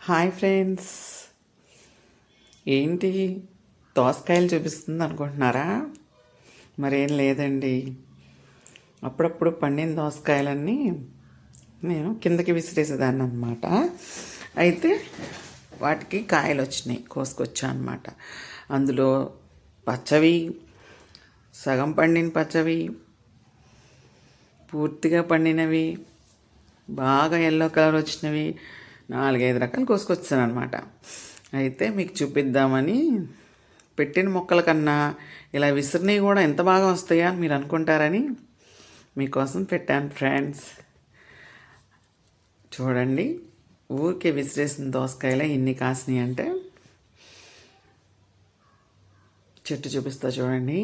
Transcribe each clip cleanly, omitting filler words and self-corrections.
Hi friends, ఏంటి దోసకాయలు చూపిస్తుంది అనుకుంటున్నారా? మరేం లేదండి, అప్పుడప్పుడు పండిన దోసకాయలన్నీ నేను కిందకి విసిరేసేదాన్ని అనమాట. అయితే వాటికి కాయలు వచ్చినాయి, కోసుకొచ్చా అనమాట. అందులో పచ్చవి, సగం పండిన పచ్చవి, పూర్తిగా పండినవి, బాగా ఎల్లో కలర్ వచ్చినవి, 4-5 రకాలు కోసుకొచ్చాను అనమాట. అయితే మీకు చూపిద్దామని, పెట్టిన మొక్కల కన్నా ఇలా విసిరినవి కూడా ఎంత బాగా వస్తాయా అని మీరు అనుకుంటారని మీకోసం పెట్టాను ఫ్రెండ్స్. చూడండి, ఊరికే విసిరేసిన దోసకాయలే ఇన్ని కాసినాయి అంటే. చెట్టు చూపిస్తా చూడండి,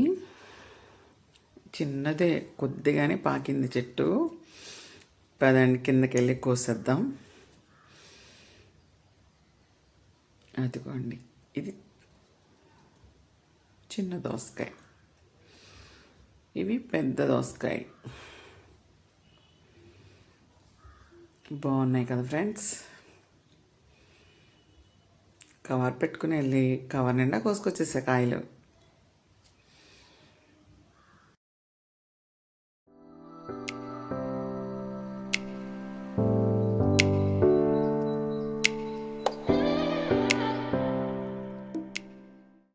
చిన్నదే, కొద్దిగానే పాకింది చెట్టు. పదండి కిందకి వెళ్ళి కోసేద్దాం. అదిగోండి, ఇది చిన్న దోసకాయ, ఇవి పెద్ద దోసకాయ. బాగున్నాయి కదా ఫ్రెండ్స్. కవర్ పెట్టుకుని వెళ్ళి కవర్ నిండా కోసుకొచ్చేసా కాయలు.